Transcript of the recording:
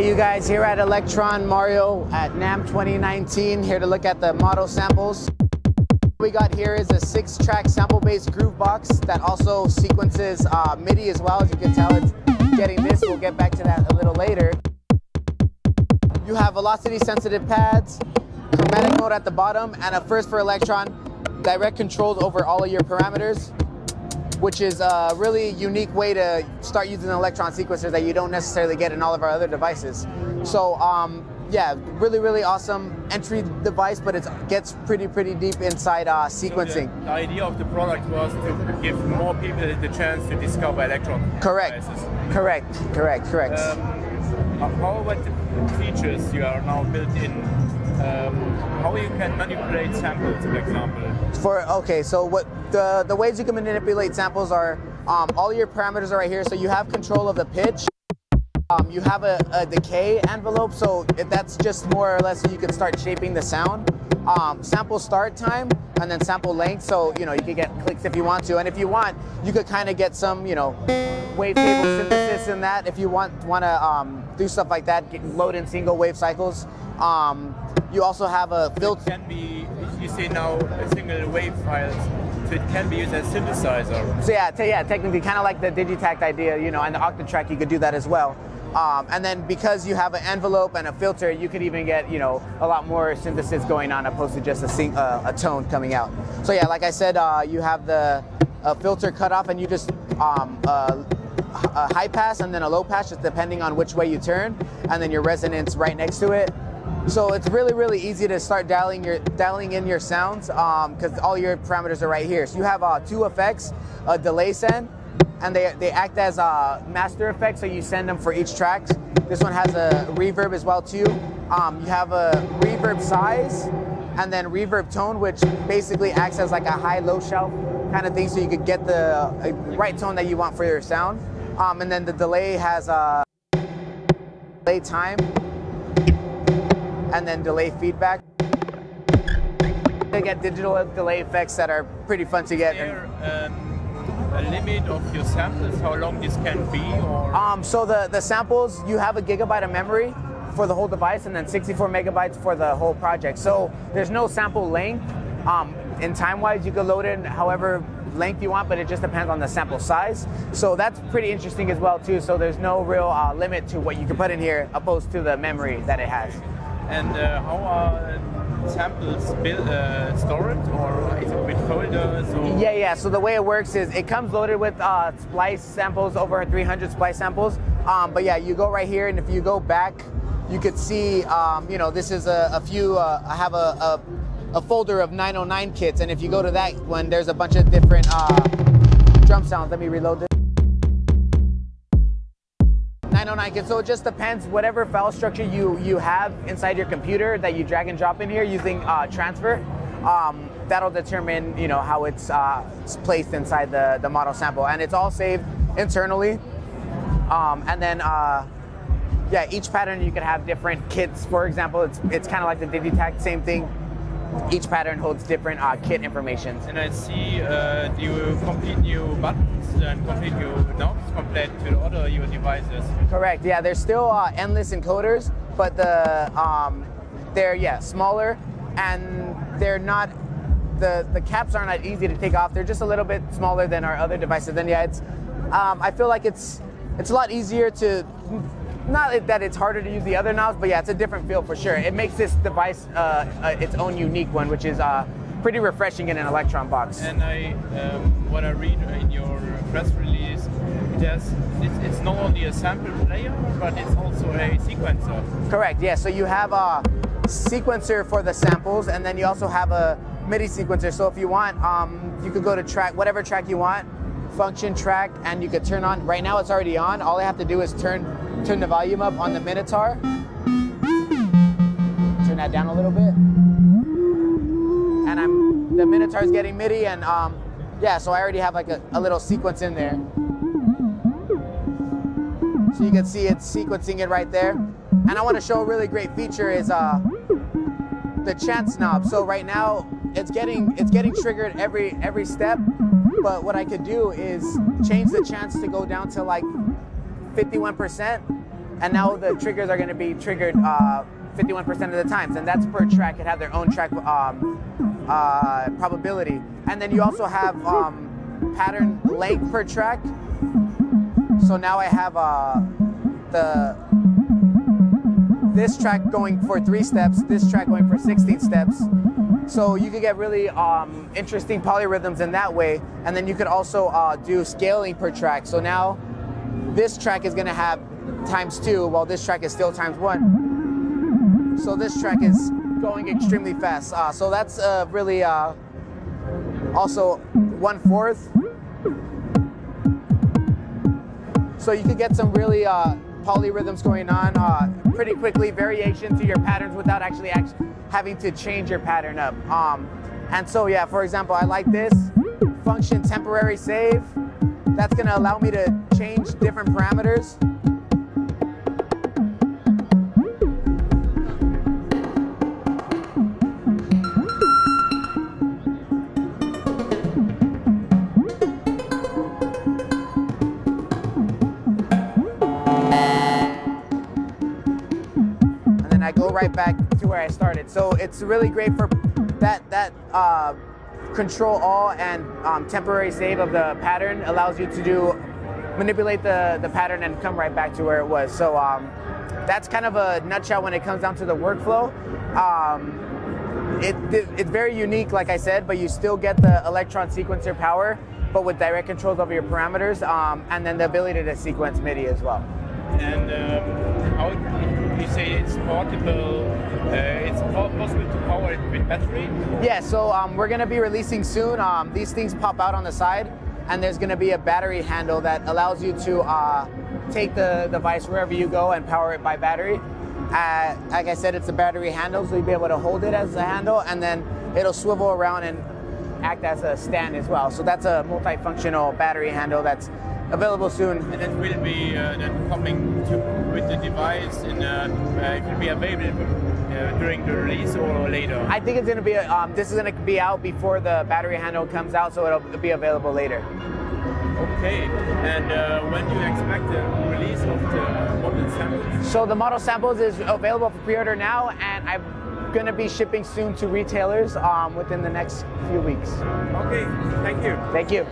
Hey you guys, here at Elektron Mario at NAMM 2019, here to look at the model samples. What we got here is a 6-track sample-based Groovebox that also sequences MIDI as well. As you can tell, it's getting this. We'll get back to that a little later. You have velocity-sensitive pads, chromatic mode at the bottom, and a first for Elektron, direct controls over all of your parameters, which is a really unique way to start using Elektron sequencers that you don't necessarily get in all of our other devices. So yeah, really awesome entry device, but it gets pretty deep inside sequencing. So the idea of the product was to give more people the chance to discover Elektron devices. Correct. How about the features you are now built in? How you can manipulate samples, for example? So what the ways you can manipulate samples are all your parameters are right here. So you have control of the pitch. You have a decay envelope, so that's just more or less so you can start shaping the sound. Sample start time and then sample length, so you can get clicks if you want to, and if you want, you could kind of get some wavetable synthesis in that if you want to do stuff like that. Load in single wave cycles. You also have a filter. It can be, you see now, single wave files, so it can be used as synthesizer. So yeah, technically, kind of like the Digitact idea, and the Octatrack, you could do that as well. And then because you have an envelope and a filter, you could even get a lot more synthesis going on opposed to just a tone coming out. So yeah, like I said, you have the filter cutoff, and you just a high pass and then a low pass, just depending on which way you turn, and then your resonance right next to it. So it's really easy to start dialing in your sounds because all your parameters are right here. So you have 2 effects, a delay send, and they act as master effects, so you send them for each track. This one has a reverb as well too. You have a reverb size and then reverb tone, which basically acts as like a high-low shelf kind of thing, so you could get the right tone that you want for your sound. And then the delay has delay time and then delay feedback. You get digital delay effects that are pretty fun to get. Is there a limit of your samples, how long this can be? Or? So the samples, you have a gigabyte of memory for the whole device and then 64 megabytes for the whole project. So there's no sample length. In time-wise, you can load in however length you want, but it just depends on the sample size. So that's pretty interesting as well too. So there's no real limit to what you can put in here opposed to the memory that it has. And how are samples stored, or is it with folders? Or? Yeah. So the way it works is it comes loaded with splice samples, over 300 splice samples. But yeah, you go right here, and if you go back, you could see, this is a few. I have a folder of 909 kits, and if you go to that one, there's a bunch of different drum sounds. Let me reload this. 909 kits, so it just depends, whatever file structure you have inside your computer that you drag and drop in here using transfer, that'll determine how it's placed inside the model sample, and it's all saved internally. And then yeah, each pattern you could have different kits. For example, it's kind of like the Digitact, same thing. Each pattern holds different kit information. And I see you complete new buttons and complete new knobs compared to other your devices. Correct. Yeah, there's still endless encoders, but they're smaller, and they're not. The caps are not easy to take off. They're just a little bit smaller than our other devices. And yeah, I feel like it's a lot easier to. Not that it's harder to use the other knobs, but yeah, it's a different feel for sure. It makes this device its own unique one, which is pretty refreshing in an Elektron box. And what I read in your press release, it's not only a sample player, but it's also a sequencer. Correct, yeah, so you have a sequencer for the samples, and then you also have a MIDI sequencer. So if you want, you could go to whatever track you want, function track, and you could turn on. Right now it's already on. All I have to do is turn the volume up on the Minotaur. Turn that down a little bit. And the Minotaur's getting MIDI, and yeah, so I already have like a little sequence in there. So you can see it's sequencing it right there. And I want to show a really great feature is the chance knob. So right now it's getting triggered every step, but what I could do is change the chance to go down to like 51%, and now the triggers are going to be triggered 51% of the times, and that's per track. It have their own track probability. And then you also have pattern length per track. So now I have this track going for 3 steps, this track going for 16 steps. So you could get really interesting polyrhythms in that way. And then you could also do scaling per track. So now this track is going to have ×2, while this track is still ×1. So this track is going extremely fast. So that's really also 1/4. So you could get some really polyrhythms going on pretty quickly, variation to your patterns without actually having to change your pattern up. And so yeah, for example, I like this function temporary save. That's going to allow me to change different parameters. I go right back to where I started. So it's really great for that control all and temporary save of the pattern allows you to manipulate the pattern and come right back to where it was. So that's kind of a nutshell when it comes down to the workflow. It's very unique, like I said, but you still get the Elektron sequencer power, but with direct controls over your parameters, and then the ability to sequence MIDI as well. And how you say it's portable? It's possible to power it with battery? Yeah, so we're going to be releasing soon. These things pop out on the side, and there's going to be a battery handle that allows you to take the device wherever you go and power it by battery. Like I said, it's a battery handle, so you'll be able to hold it as a handle, and then it'll swivel around and act as a stand as well. So that's a multifunctional battery handle that's available soon. And it will be then coming with the device, and it will be available during the release or later? I think it's going to be, this is going to be out before the battery handle comes out, so it'll be available later. Okay, and when do you expect the release of the model samples? So the model samples is available for pre-order now, and I'm going to be shipping soon to retailers within the next few weeks. Okay, thank you. Thank you.